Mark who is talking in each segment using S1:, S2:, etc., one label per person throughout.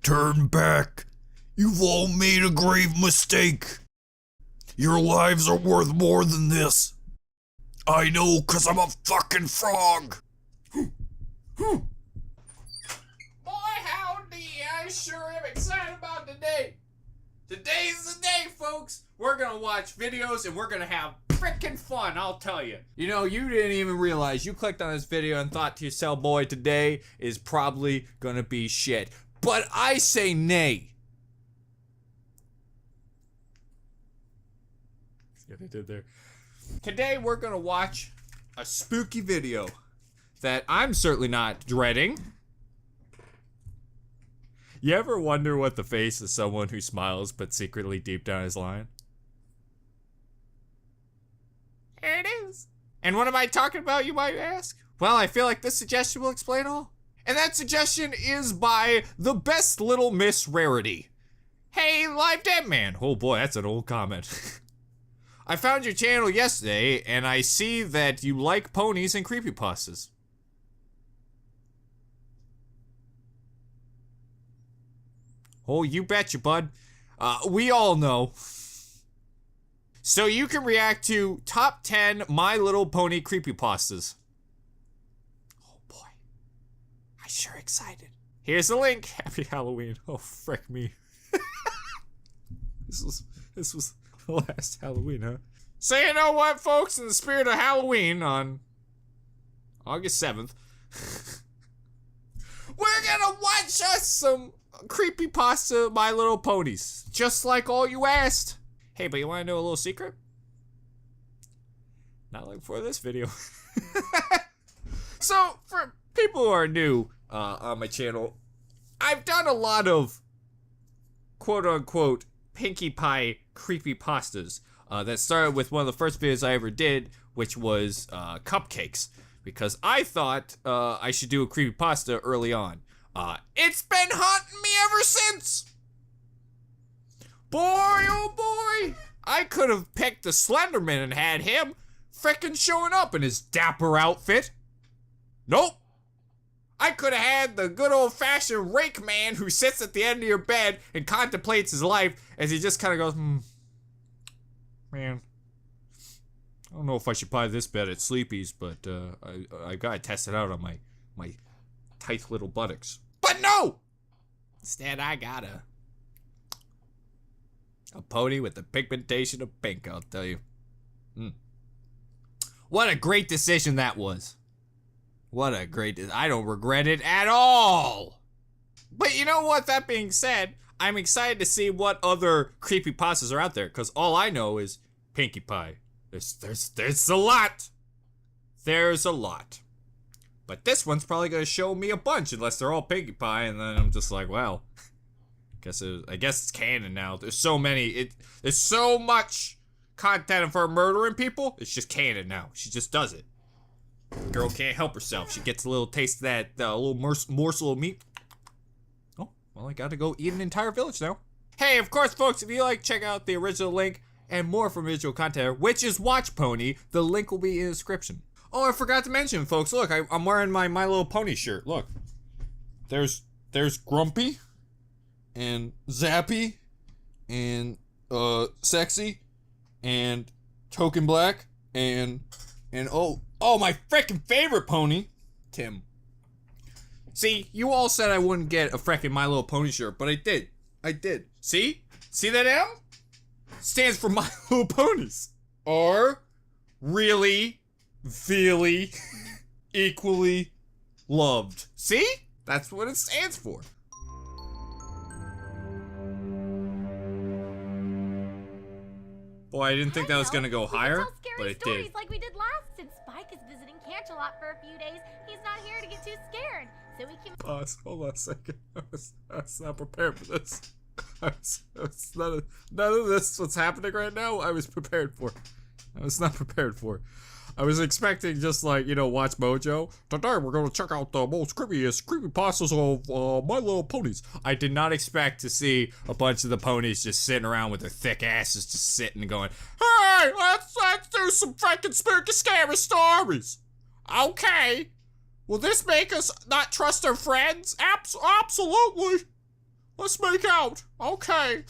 S1: Turn back. You've all made a grave mistake. Your lives are worth more than this. I know, 'cause I'm a fucking frog.
S2: Boy, howdy, I sure am excited about today. Today's the day, folks. We're gonna watch videos and we're gonna have frickin' fun, I'll tell you. You know, you didn't even realize you clicked on this video and thought to yourself, boy, today is probably gonna be shit. But I say nay. See what I did there? Today we're gonna watch a spooky video that I'm certainly not dreading. You ever wonder what the face of someone who smiles but secretly deep down is lying? Here it is. And what am I talking about, you might ask? Well, I feel like this suggestion will explain all. And that suggestion is by the best little Miss Rarity. Hey, Live Dead Man. Oh boy, that's an old comment. I found your channel yesterday, and I see that you like ponies and creepypastas. Oh, you betcha, bud. We all know. So you can react to top 10 My Little Pony creepypastas. Oh boy. I'm sure excited. Here's the link. Happy Halloween. Oh, frick me. This was the last Halloween, huh? So you know what, folks? In the spirit of Halloween on August 7th, we're gonna watch us some creepypasta My Little Ponies. Just like all you asked. Hey, but you wanna know a little secret? Not like before this video. So, for people who are new on my channel, I've done a lot of quote-unquote Pinkie Pie creepypastas. That started with one of the first videos I ever did, which was Cupcakes. Because I thought I should do a creepypasta early on. It's been haunting me ever since! Boy, oh boy! I could have picked the Slenderman and had him frickin' showing up in his dapper outfit. Nope! I could have had the good old-fashioned rake man who sits at the end of your bed and contemplates his life as he just kind of goes, man, I don't know if I should buy this bed at Sleepy's, but I gotta test it out on my tight little buttocks. But no! Instead, I got a pony with the pigmentation of pink, I'll tell you. What a great decision that was. What a great, I don't regret it at all. But you know what, that being said, I'm excited to see what other creepypastas are out there, because all I know is Pinkie Pie. There's a lot. There's a lot. But this one's probably gonna show me a bunch, unless they're all Pinkie Pie, and then I'm just like, well, I guess it's canon now. There's so many, there's so much content of her murdering people, it's just canon now. She just does it. Girl can't help herself. She gets a little taste of that little morsel of meat. Oh, well, I gotta go eat an entire village now. Hey, of course, folks, if you like, check out the original link and more from visual content, which is Watch Pony. The link will be in the description. Oh, I forgot to mention, folks, look, I'm wearing my Little Pony shirt. Look. There's Grumpy and Zappy and Sexy and Token Black and oh, my frickin' favorite pony, Tim. See, you all said I wouldn't get a frickin' My Little Pony shirt, but I did. I did. See? See that M? Stands for My Little Ponies. Are really, really, equally loved. See? That's what it stands for. Boy, I didn't think that was gonna go higher, but it did.
S3: Like we did last. Since Spike is visiting Canterlot for a few days, he's not here to get too scared. So we can.
S2: Pause. Hold on a second. I was not prepared for this. None of this what's happening right now. I was prepared for. I was not prepared for. I was expecting just like, you know, Watch Mojo. Today we're gonna check out the most creepypastas of My Little Ponies. I did not expect to see a bunch of the ponies just sitting around with their thick asses just sitting and going, hey, let's do some freaking spooky scary stories. Okay. Will this make us not trust our friends? Absolutely. Let's make out. Okay.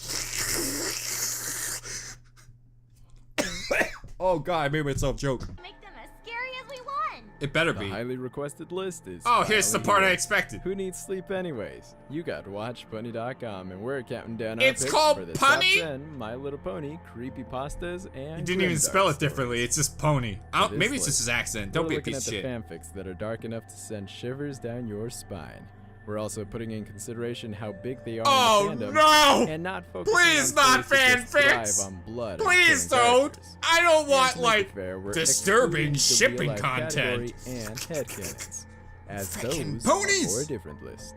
S2: Oh God, I made myself joke.
S3: Make them as scary as we want.
S2: It better
S4: The
S2: be.
S4: highly requested list is.
S2: Oh, here's the part I
S4: finally
S2: expected.
S4: Who needs sleep anyways? You got WatchPony.com, and we're counting down our
S2: It's
S4: picks
S2: called
S4: for the
S2: Punny?
S4: top 10 My Little Pony creepypastas and.
S2: You didn't even spell it
S4: grimdark
S2: differently.
S4: stories.
S2: It's just pony.
S4: this
S2: Maybe it's just
S4: list,
S2: his accent. Don't
S4: We're
S2: be a
S4: looking
S2: piece
S4: at
S2: of
S4: the
S2: shit.
S4: fanfics that are dark enough to send shivers down your spine. We're also putting in consideration how big they are
S2: Oh
S4: in the fandom,
S2: no!
S4: and not focusing
S2: Please
S4: on
S2: not
S4: stories that just
S2: fanfics!
S4: thrive on blood and
S2: Please
S4: killing
S2: don't!
S4: characters.
S2: I don't
S4: And
S2: want
S4: to make
S2: like
S4: it fair, we're
S2: disturbing
S4: excluding the
S2: shipping
S4: real-life
S2: content.
S4: category and headcanons, as
S2: Frickin'
S4: those
S2: ponies!
S4: are for a different list.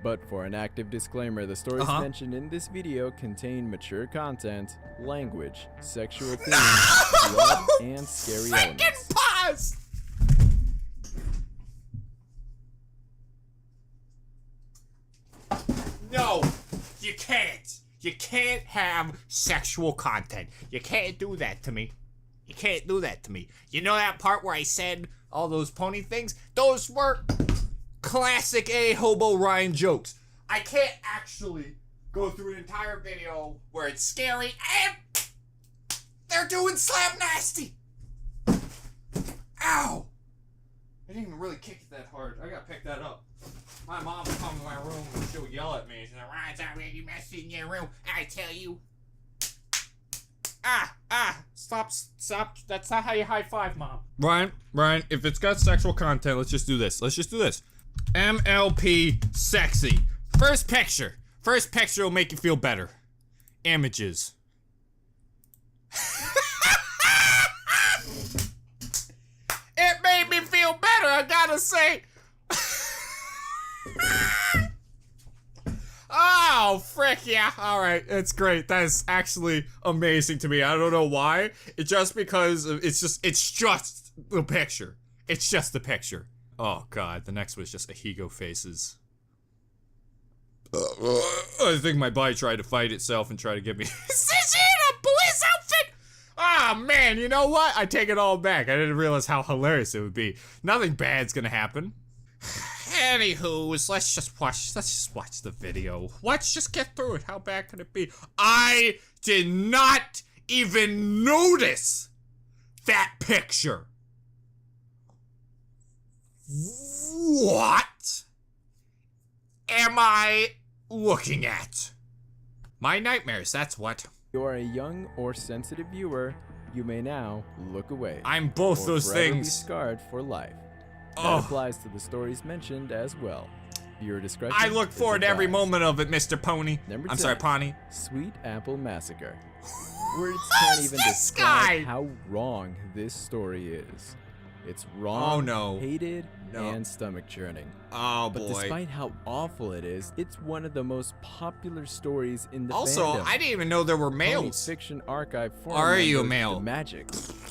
S4: But for an active disclaimer, the stories mentioned in this video contain mature content, language, sexual themes, blood, and scary elements.
S2: Frickin' pause! No, you can't. You can't have sexual content. You can't do that to me. You can't do that to me. You know that part where I said all those pony things? Those were classic A hobo Ryan jokes. I can't actually go through an entire video where it's scary and they're doing slap nasty. Ow! I didn't even really kick it that hard. I gotta pick that up. My mom will come to my room and she'll yell at me. She's like, Ryan's already messing in your room. I tell you. Stop. That's not how you high five, Mom. Ryan, if it's got sexual content, let's just do this. MLP sexy. First picture will make you feel better. Images. It made me feel better, I gotta say. Oh, frick, yeah. All right, that's great. That is actually amazing to me. I don't know why. It's just because it's just the picture. It's just the picture. Oh, God. The next was just Ahigo faces. I think my body tried to fight itself and try to get me. Is this in a police outfit? Ah, man, you know what? I take it all back. I didn't realize how hilarious it would be. Nothing bad's gonna happen. Anywho, let's just watch the video. Let's just get through it. How bad could it be? I did not even notice that picture. What am I looking at? My nightmares, that's what.
S4: You are a young or sensitive viewer, you may now look away.
S2: I'm both
S4: or
S2: those
S4: forever be
S2: things.
S4: scarred for life. That
S2: Oh.
S4: applies to the stories mentioned as well. Viewer discretion.
S2: I look
S4: is
S2: forward to every
S4: advised.
S2: moment of it, Mr. Pony.
S4: Number
S2: I'm sorry,
S4: 10.
S2: Pony.
S4: Sweet Apple Massacre. Words can't
S2: Who's
S4: even
S2: this
S4: describe
S2: guy?
S4: how wrong this story is. It's wrong,
S2: Oh, no.
S4: hated,
S2: No.
S4: and stomach churning.
S2: Oh,
S4: But
S2: boy.
S4: despite how awful it is, it's one of the most popular stories in the
S2: Also,
S4: fandom.
S2: I didn't even know there were
S4: Pony
S2: males.
S4: Fiction Archive forum
S2: Are you a
S4: member,
S2: male?
S4: The Magic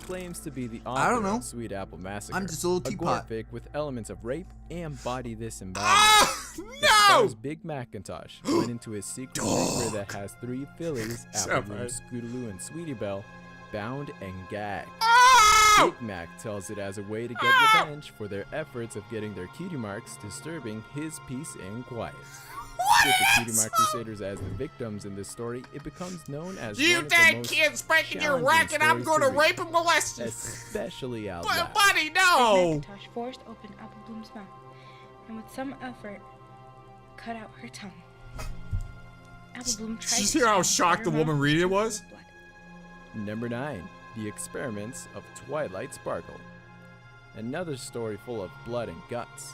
S4: claims to be the author
S5: I don't know.
S4: of Sweet Apple Massacre.
S5: I'm just a little teapot.
S4: gore fic with elements of rape and body disembowelment.
S2: Oh,
S4: The
S2: no!
S4: stars Big Macintosh went into his secret chamber that has 3 fillies, Applebloom, Scootaloo, and Sweetie Belle, bound and gagged.
S2: Oh!
S4: Big Mac tells it as a way to get
S2: Ah!
S4: revenge for their efforts of getting their cutie marks disturbing his peace and quiet.
S2: What
S4: With the
S2: is
S4: cutie mark crusaders as the victims in this story, it becomes known as
S2: You
S4: one of the
S2: dang
S4: most
S2: kids breaking your
S4: challenging
S2: racket, I'm
S4: stories
S2: gonna
S4: to read,
S2: rape and molest you.
S4: especially out
S2: But,
S4: loud.
S2: buddy, no!
S6: Macintosh forced open Applebloom's mouth, and with some effort, cut out her tongue. Applebloom tried
S2: Did you
S6: to
S2: hear how
S6: scream, but
S2: shocked the
S6: her
S2: woman
S6: mouth
S2: reading it
S6: was
S2: was?
S6: full of blood.
S4: Number 9. The Experiments of Twilight Sparkle. Another story full of blood and guts.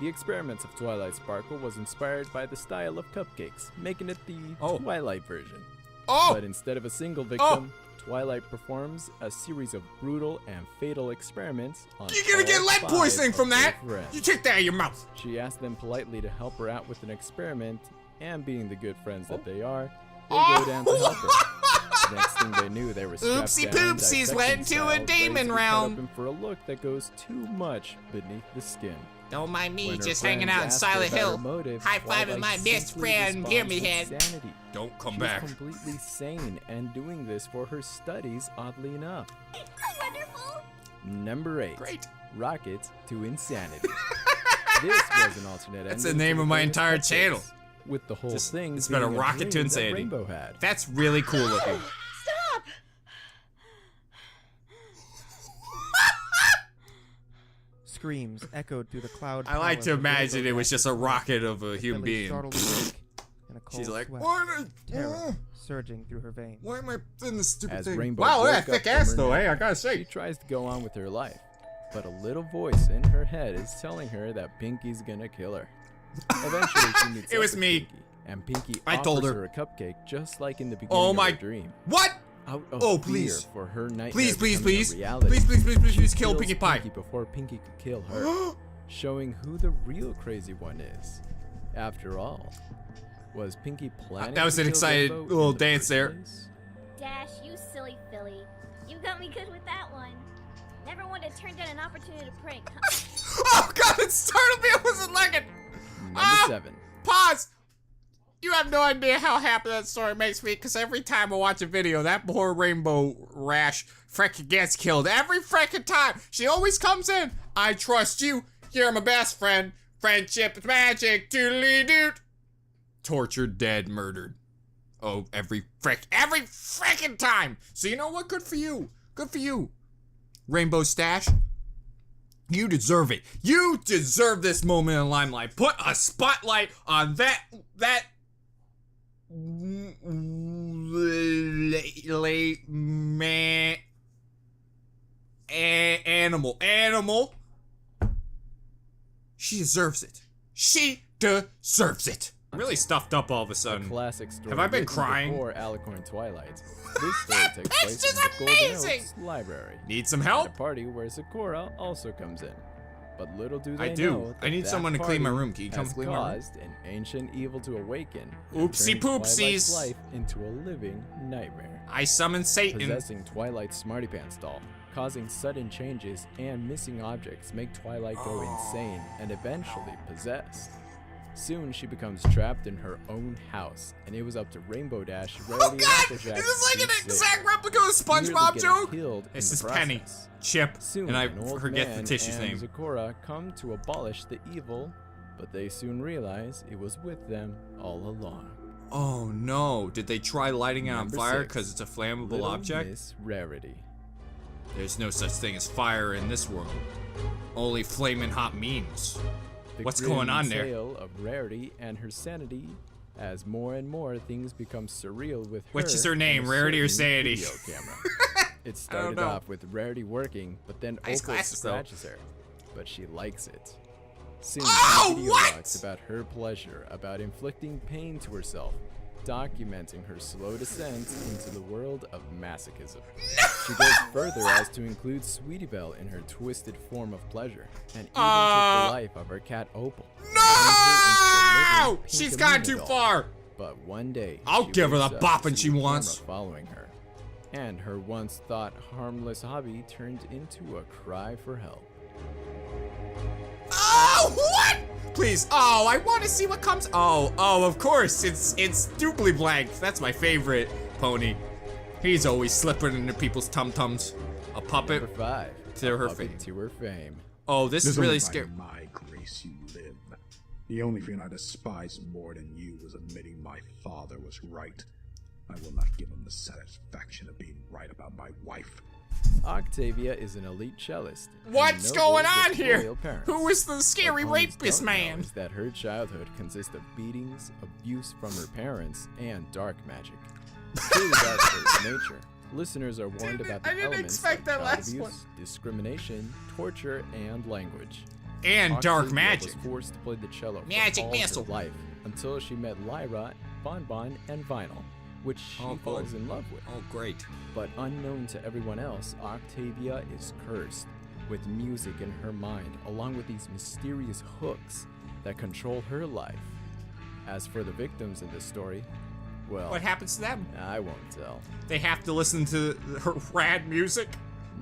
S4: The Experiments of Twilight Sparkle was inspired by the style of Cupcakes, making it the
S2: Oh.
S4: Twilight version.
S2: Oh!
S4: But instead of a single victim, Twilight performs a series of brutal and fatal experiments on
S2: You're gonna get
S4: all
S2: lead
S4: 5
S2: poisoning
S4: of
S2: from
S4: their
S2: that!
S4: friends.
S2: You take that out of your mouth!
S4: She asked them politely to help her out with an experiment, and being the good friends that they are, they
S2: Oh.
S4: go down to help her. Next thing they knew, they were strapped
S2: Oopsie
S4: down,
S2: poopsies,
S4: dissection
S2: went to a
S4: style, ready
S2: demon
S4: be cut
S2: round.
S4: open for a look that goes too much beneath the skin.
S2: Don't mind me,
S4: When her
S2: just hanging
S4: friends
S2: out in
S4: asked her
S2: Silent
S4: about her
S2: Hill.
S4: motive,
S2: High-fiving
S4: Twilight
S2: my best
S4: simply
S2: friend,
S4: responds
S2: Pyramid
S4: with
S2: Head.
S4: sanity.
S2: Don't come
S4: She
S2: back.
S4: was completely sane and doing this for her studies, oddly enough.
S3: Wonderful.
S4: Number 8.
S2: Great.
S4: Rocket to Insanity. This was an alternate
S2: That's
S4: ending
S2: the name
S4: to
S2: of my
S4: famous
S2: entire
S4: Cupcakes.
S2: channel.
S4: with the whole thing
S2: it's been a
S4: being
S2: rocket to
S4: dream that
S2: insanity.
S4: Rainbow had.
S2: That's really cool looking.
S6: Stop!
S5: Screams echoed through the cloud.
S2: I like
S5: palace
S2: to
S5: of
S2: imagine
S5: Rainbow
S2: it was just a
S5: Dash's
S2: rocket of a
S5: life.
S2: human
S5: Billy
S2: being.
S5: startled awake, and a cold
S2: She's like,
S5: sweat,
S2: why
S5: terror surging through her veins.
S2: am I in this stupid
S4: As
S2: thing?
S4: Rainbow
S2: Wow,
S4: woke
S2: that
S4: up
S2: thick
S4: from
S2: ass
S4: her
S2: though,
S4: nap,
S2: hey, I gotta
S4: She
S2: say.
S4: tries to go on with her life, but a little voice in her head is telling her that Pinky's gonna kill her. Eventually, she meets
S2: It
S4: up
S2: was
S4: with
S2: me.
S4: Pinky, and Pinky
S2: I
S4: offers
S2: told her.
S4: her a cupcake just like in the beginning
S2: Oh
S4: of
S2: my-
S4: her dream.
S2: What?
S4: Out of
S2: Oh,
S4: fear
S2: please.
S4: for her nightmare
S2: Please, please,
S4: becoming a
S2: please.
S4: reality,
S2: Please, please, please, please,
S4: she
S2: please kill
S4: kills
S2: Pinkie Pie.
S4: Pinky before Pinky could kill her, showing who the real crazy one is. After all, was Pinky planning
S2: That was
S4: to
S2: an
S4: kill
S2: excited
S4: Rainbow
S2: little
S4: in the
S2: dance
S4: first
S2: there.
S4: place?
S3: Dash, you silly filly. You got me good with that one. Never wanted to turn down an opportunity to prank, huh?
S2: Oh god, it startled me. I wasn't looking.
S4: Number 7.
S2: Pause. You have no idea how happy that story makes me, because every time I watch a video, that poor Rainbow Rash frickin' gets killed. Every frickin' time. She always comes in. I trust you. You're my best friend. Friendship is magic. Doodly doot. Tortured, dead, murdered. Oh, every frickin' time. So you know what? Good for you. Good for you. Rainbow Stash. You deserve it. You deserve this moment in limelight. Put a spotlight on that animal. She deserves it. She deserves it. I'm really stuffed up all of a
S4: A
S2: sudden.
S4: classic story.
S2: Have I been
S4: written
S2: crying?
S4: Before Alicorn Twilight. This story takes
S2: That's
S4: place
S2: just
S4: in the Golden
S2: amazing!
S4: Oaks Library.
S2: Need some
S4: At
S2: help?
S4: a party where Sakura also comes in. But little do
S2: I
S4: they
S2: do.
S4: know
S2: I
S4: that
S2: need
S4: that
S2: someone to clean my
S4: party
S2: room. Can you come
S4: has
S2: clean my room?
S4: caused an ancient evil to awaken. and
S2: Oopsie
S4: turn Twilight's
S2: poopsies.
S4: life into a living nightmare.
S2: I summon Satan.
S4: Possessing Twilight's Smarty Pants doll, causing sudden changes and missing objects make Twilight go insane and eventually possessed. Soon she becomes trapped in her own house, and it was up to Rainbow Dash,
S2: Oh
S4: Rarity, and
S2: god!
S4: Applejack
S2: Is this like
S4: to
S2: an
S4: save
S2: exact
S4: her,
S2: replica of the
S4: nearly
S2: SpongeBob
S4: getting
S2: joke?
S4: killed in
S2: This
S4: the
S2: is Penny.
S4: process.
S2: Chip.
S4: Soon,
S2: And I
S4: an old
S2: forget
S4: man
S2: the tissue
S4: and
S2: name.
S4: Sakura come to abolish the evil, but they soon realize it was with them all along.
S2: Oh no. Did they try lighting it on
S4: Number
S2: fire
S4: 6.
S2: because it's a flammable
S4: Little
S2: object?
S4: Miss Rarity.
S2: There's no such thing as fire in this world. Only flaming hot memes.
S4: The
S2: What's
S4: grim
S2: going on there?
S4: tale of Rarity and her sanity as more and more things become surreal with her.
S2: Which is her
S4: and
S2: name,
S4: a
S2: Rarity or
S4: certain
S2: Sanity?
S4: video camera. It started
S2: know.
S4: off with Rarity working, but then
S2: Nice
S4: Opal
S2: glasses, though.
S4: scratches her. But she likes it. Soon,
S2: Oh,
S4: the video
S2: what?
S4: talks about her pleasure, about inflicting pain to herself, documenting her slow descent into the world of masochism. She goes further as to include Sweetie Belle in her twisted form of pleasure, and even took the life of her cat Opal. and turned her into
S2: No!
S4: the living
S2: She's
S4: Pink
S2: gone
S4: Amina
S2: too
S4: doll.
S2: far.
S4: But one day,
S2: I'll
S4: she
S2: give her the
S4: wakes up to
S2: bopping she
S4: see the
S2: wants.
S4: camera following her, and her once thought harmless hobby turned into a cry for help.
S2: Oh, what? Please. Oh, I want to see what comes. Oh, of course. It's Doobly Blank. That's my favorite pony. He's always slipping into people's tum-tums. A puppet.
S4: Number 5.
S2: to her
S4: Puppet
S2: fame.
S4: to her fame.
S2: Oh, this is
S7: There's
S2: really
S7: only
S2: scary.
S7: by my grace you live. The only thing I despise more than you is admitting my father was right. I will not give him the satisfaction of being right about my wife.
S4: Octavia is an elite cellist. and
S2: What's
S4: noble
S2: going on
S4: with
S2: here?
S4: loyal parents.
S2: Who is the scary
S4: What ponies
S2: rapist
S4: don't know
S2: man?
S4: is that her childhood consists of beatings, abuse from her parents, and dark magic. Truly dark for its nature. Listeners are warned about the
S2: I didn't
S4: elements
S2: expect
S4: like
S2: that
S4: child
S2: last
S4: abuse,
S2: one.
S4: discrimination, torture, and language.
S2: And dark
S4: Octavia
S2: magic.
S4: was forced to play the cello for
S2: Magic
S4: all
S2: missile.
S4: her life until she met Lyra, Bonbon, and Vinyl, which she
S2: Oh,
S4: falls
S2: cool.
S4: in love with.
S2: Oh, great.
S4: But unknown to everyone else, Octavia is cursed with music in her mind, along with these mysterious hooks that control her life. As for the victims in this story, well,
S2: What happens to them?
S4: I won't tell.
S2: They have to listen to her rad music?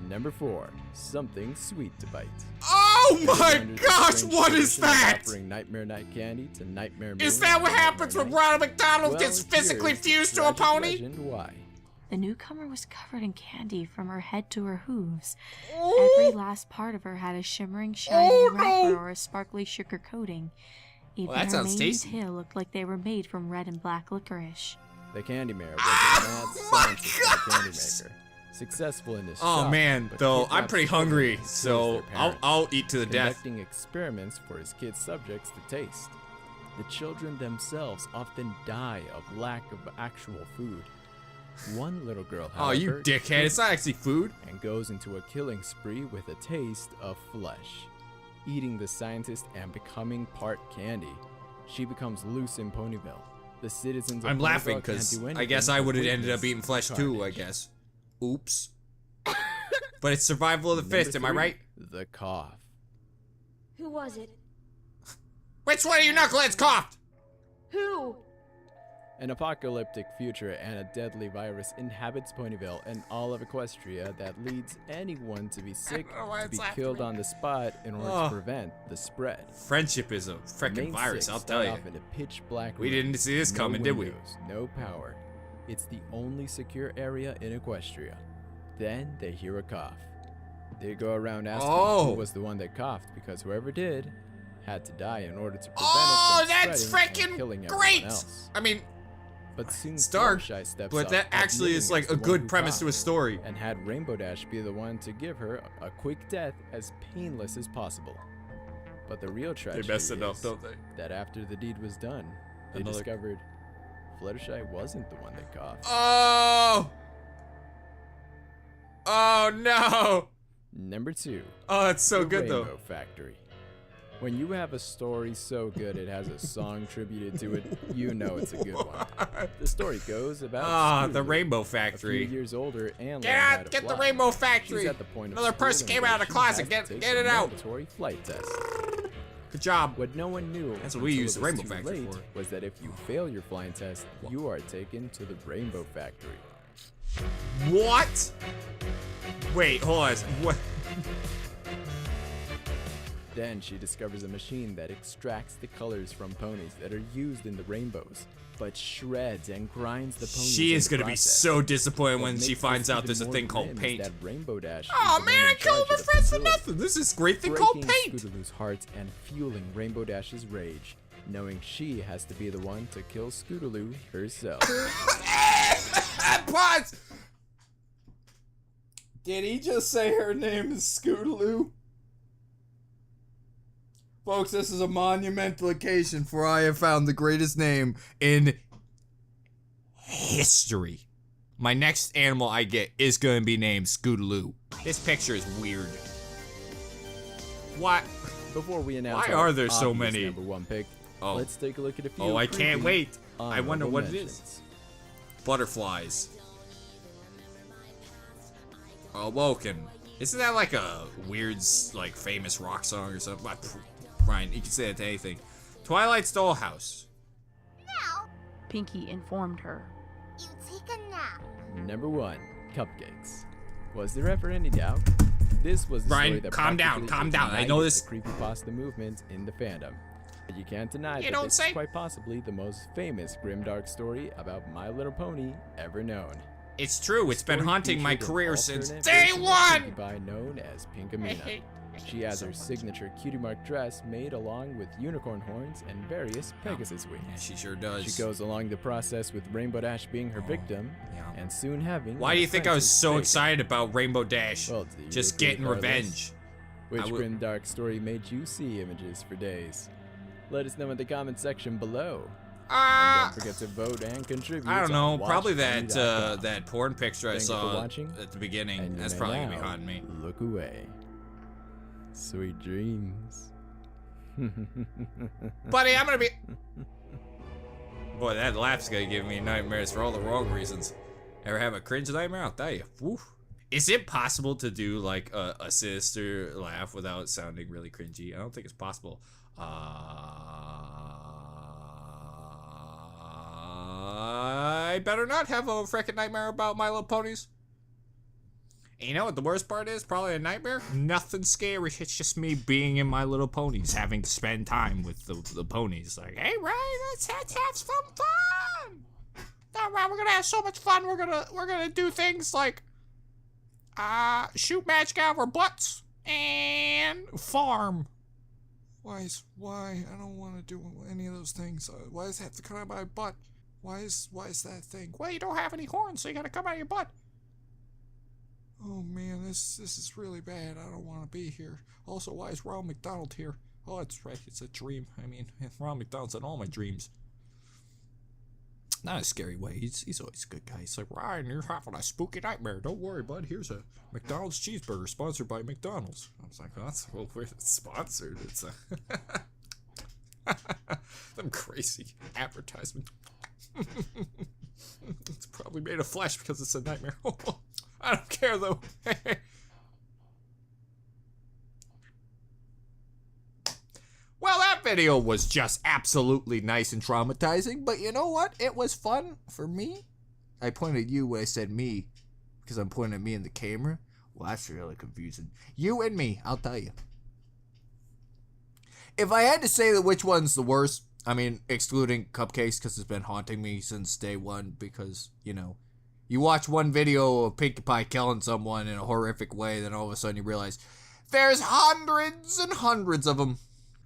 S4: Number 4, something sweet to bite.
S2: Oh my
S4: Under the
S2: gosh,
S4: strange
S2: what is
S4: tradition of
S2: that?
S4: Offering Nightmare Night candy to Nightmare
S2: Is
S4: Moon
S2: that
S4: on
S2: what
S4: Nightmare
S2: happens when
S4: Night?
S2: Ronald McDonald
S4: Well,
S2: gets physically
S4: here's the
S2: fused to a
S4: tragic
S2: pony?
S4: legend why.
S8: The newcomer was covered in candy from her head to her hooves. Every last part of her had a shimmering, shiny wrapper or a sparkly sugar coating. Even
S2: that
S8: her
S2: sounds
S8: mane
S2: tasty.
S8: and tail looked like they were made from red and black licorice.
S4: The Candy Mare was a mad scientist and a candy maker. Successful in his
S2: Oh
S4: shop,
S2: man,
S4: but
S2: though I'm
S4: kidnapped
S2: pretty
S4: children
S2: hungry,
S4: to kills
S2: so
S4: their parents,
S2: I'll eat to the death.
S4: conducting experiments for his kids' subjects to taste. The children themselves often die of lack of actual food. One little girl,
S2: Oh, you
S4: however,
S2: dickhead! It's not actually food.
S4: and goes into a killing spree with a taste of flesh. Eating the scientist and becoming part candy, she becomes loose in Ponyville. The citizens of
S2: I'm
S4: Ponyville
S2: laughing
S4: can't
S2: because
S4: do
S2: I guess
S4: anything
S2: I would
S4: but
S2: have ended up
S4: witness
S2: eating
S4: the
S2: flesh too. I
S4: carnage.
S2: guess. Oops. But it's survival of the
S4: Number
S2: fittest. Am I
S4: 3,
S2: right?
S4: The cough.
S3: Who was it?
S2: Which one of you knuckleheads coughed?
S3: Who?
S4: An apocalyptic future and a deadly virus inhabits Ponyville and all of Equestria that leads anyone to be sick
S2: know why
S4: to
S2: it's
S4: be
S2: laughing
S4: killed
S2: at me.
S4: on the spot in order
S2: Oh.
S4: to prevent the spread.
S2: Friendship is a
S4: The
S2: freaking
S4: main
S2: virus.
S4: six
S2: I'll
S4: start
S2: tell you.
S4: off in a pitch black
S2: We
S4: room.
S2: didn't see this
S4: No
S2: coming, did we?
S4: windows, no power. It's the only secure area in Equestria. Then they hear a cough. They go around asking
S2: Oh.
S4: who was the one that coughed, because whoever did had to die in order to prevent
S2: Oh,
S4: it from
S2: that's
S4: spreading and
S2: freaking
S4: killing everyone
S2: great!
S4: else.
S2: I mean,
S4: But soon
S2: it's dark,
S4: Fluttershy steps
S2: but
S4: up,
S2: that actually is
S4: admitting
S2: like
S4: it's
S2: a
S4: the one
S2: good
S4: who
S2: premise to a
S4: coughed,
S2: story.
S4: and had Rainbow Dash be the one to give her a quick death as painless as possible. But the real
S2: They
S4: tragedy
S2: messed it up,
S4: is
S2: don't they?
S4: that after the deed was done, they
S2: Another-
S4: discovered Fluttershy wasn't the one that coughed.
S2: Oh! Oh no!
S4: Number 2.
S2: Oh, it's so
S4: The
S2: good
S4: Rainbow
S2: though.
S4: Factory. When you have a story so good it has a song tributed to it, you know it's a good one. The story goes about
S2: Ah, the
S4: Scootaloo,
S2: Rainbow
S4: a few
S2: Factory.
S4: years older and
S2: Get
S4: learned how
S2: out!
S4: to
S2: Get the
S4: fly.
S2: Rainbow
S4: She's
S2: Factory!
S4: at the point of
S2: Another
S4: school
S2: person
S4: in
S2: came
S4: which
S2: out of the
S4: she
S2: closet.
S4: has to take
S2: Get
S4: some
S2: it out!
S4: mandatory flight test.
S2: Good job.
S4: What no one knew
S2: That's what we
S4: until
S2: use
S4: it
S2: the
S4: was
S2: Rainbow
S4: too
S2: Factory
S4: late
S2: for.
S4: was that if you fail your flying test, you are taken to the Rainbow Factory.
S2: What? Wait, hold on. What?
S4: Then she discovers a machine that extracts the colors from ponies that are used in the rainbows, but shreds and grinds the ponies.
S2: She
S4: in
S2: is
S4: the
S2: gonna be
S4: process.
S2: so disappointed
S4: What
S2: when she
S4: makes
S2: finds
S4: this
S2: out
S4: even
S2: there's a
S4: more
S2: thing called
S4: grim is
S2: paint.
S4: that Rainbow Dash
S2: Oh
S4: is the one
S2: man, I
S4: in
S2: killed
S4: charge
S2: my
S4: of the
S2: friends for
S4: facility,
S2: nothing. This is great thing called
S4: breaking
S2: paint.
S4: Scootaloo's heart and fueling Rainbow Dash's rage, knowing she has to be the one to kill Scootaloo herself.
S2: Pause. Did he just say her name is Scootaloo? Folks, this is a monumental occasion, for I have found the greatest name in history. My next animal I get is going to be named Scootaloo. This picture is weird. What?
S4: Before we announce
S2: Why
S4: our
S2: are there so
S4: obvious
S2: many?
S4: number 1 pick,
S2: Oh.
S4: let's take a look at a few.
S2: Oh, I can't
S4: creepy
S2: wait. I wonder
S4: honorable
S2: what it
S4: mentions.
S2: is. Butterflies. Awoken. Isn't that like a weird, like, famous rock song or something? Ryan, you can say that to anything. Twilight's Dollhouse.
S8: Pinky informed her.
S3: You take a nap.
S4: Number 1, Cupcakes. Was there ever any doubt? This was the
S2: Brian,
S4: story that
S2: calm down,
S4: practically
S2: calm down. I know
S4: ignited
S2: this-
S4: the creepypasta movement in the fandom. But you can't deny
S2: You
S4: that
S2: don't
S4: this
S2: say.
S4: is quite possibly the most famous grimdark story about My Little Pony ever known.
S2: It's true, it's been
S4: Story
S2: haunting my
S4: featured an
S2: career since
S4: alternate
S2: day
S4: version of
S2: one!
S4: Pinkie Pie known as Pinkamena. She has her signature cutie mark dress made along with unicorn horns and various Pegasus wings.
S2: Yeah, she sure does.
S4: She goes along the process with Rainbow Dash being her victim,
S2: yeah.
S4: and soon having.
S2: Why
S4: an
S2: do you think I was
S4: apprentice
S2: so
S4: taken.
S2: excited about Rainbow Dash?
S4: Well, do you
S2: Just
S4: agree
S2: getting
S4: regardless?
S2: revenge.
S4: Which
S2: I will-
S4: grim dark story made you see images for days? Let us know in the comment section below. And don't forget to vote and contribute.
S2: I don't know,
S4: on
S2: probably that
S4: watchfunny.com.
S2: that porn picture I
S4: Thank you for
S2: saw
S4: watching,
S2: at the beginning.
S4: And you
S2: That's
S4: may
S2: probably gonna be
S4: now
S2: haunting me.
S4: Look away. Sweet dreams.
S2: Buddy, I'm gonna be. Boy, that laugh's gonna give me nightmares for all the wrong reasons. Ever have a cringe nightmare? I'll tell you. Woo. Is it possible to do like a sinister laugh without sounding really cringy? I don't think it's possible. I better not have a freaking nightmare about My Little Ponies. And you know what the worst part is? Probably a nightmare. Nothing scary. It's just me being in My Little Ponies, having to spend time with the ponies. Like, hey, Ryan, let's have some fun. All right, we're gonna have so much fun. We're gonna do things like shoot magic out of our butts and farm.
S1: Why? I don't want to do any of those things. Why does it have to come out of my butt? Why is that thing?
S2: Well, you don't have any horns, so you gotta come out of your butt.
S1: Oh man, this is really bad. I don't want to be here. Also, why is Ronald McDonald here? Oh, that's right. It's a dream. I mean, Ronald McDonald's in all my dreams. Not in a scary way. He's always a good guy. He's like, Ryan, you're having a spooky nightmare. Don't worry, bud. Here's a McDonald's cheeseburger sponsored by McDonald's. I was like, oh, that's well, we're sponsored. It's a them crazy advertisement. It's probably made of flesh because it's a nightmare. I don't care though.
S2: Well, that video was just absolutely nice and traumatizing, but you know what? It was fun for me. I pointed at you when I said me, because I'm pointing at me in the camera. Well, that's really confusing. You and me, I'll tell you. If I had to say that which one's the worst, I mean, excluding Cupcakes, because it's been haunting me since day one, because, you know, you watch one video of Pinkie Pie killing someone in a horrific way, then all of a sudden you realize there's hundreds and hundreds of them.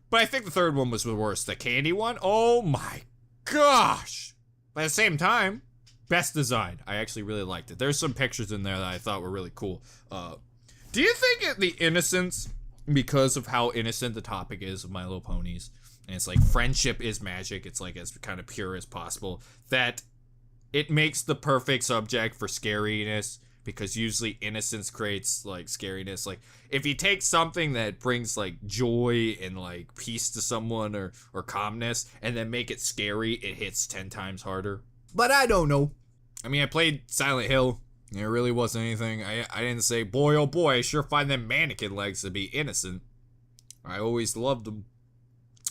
S2: But I think the third one was the worst. The candy one? Oh my gosh! But at the same time, best design. I actually really liked it. There's some pictures in there that I thought were really cool. Do you think the innocence, because of how innocent the topic is of My Little Ponies, and it's like friendship is magic, it's like as kind of pure as possible, that it makes the perfect subject for scariness? Because usually innocence creates like scariness. Like if you take something that brings like joy and like peace to someone or calmness and then make it scary, it hits 10 times harder. But I don't know. I mean, I played Silent Hill and it really wasn't anything. I didn't say, boy, oh boy, I sure find them mannequin legs to be innocent. I always loved them.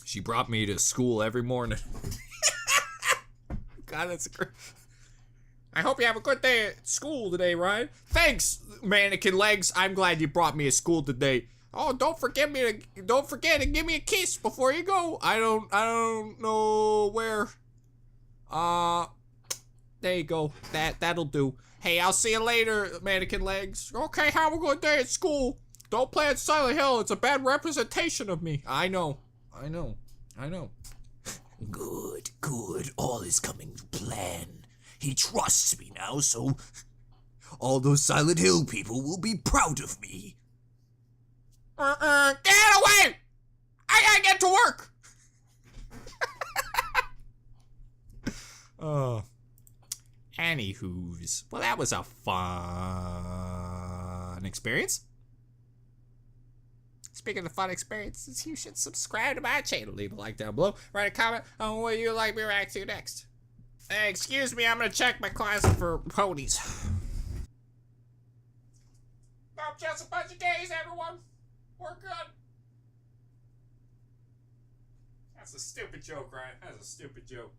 S2: She brought me to school every morning. God, that's great. I hope you have a good day at school today, Ryan. Thanks, mannequin legs. I'm glad you brought me to school today. Oh, don't forget to give me a kiss before you go. I don't know where. There you go. That'll do. Hey, I'll see you later, mannequin legs. Okay, have a good day at school. Don't play at Silent Hill. It's a bad representation of me. I know. Good. All is coming to plan. He trusts me now, so all those Silent Hill people will be proud of me. Get away! I gotta get to work! Oh. Anywho's. Well, that was a fun experience. Speaking of fun experiences, you should subscribe to my channel. Leave a like down below. Write a comment on what you'd like me to react to next. Hey, excuse me, I'm gonna check my closet for ponies. I'm just a bunch of gays, everyone. We're good. That's a stupid joke, Ryan. That's a stupid joke.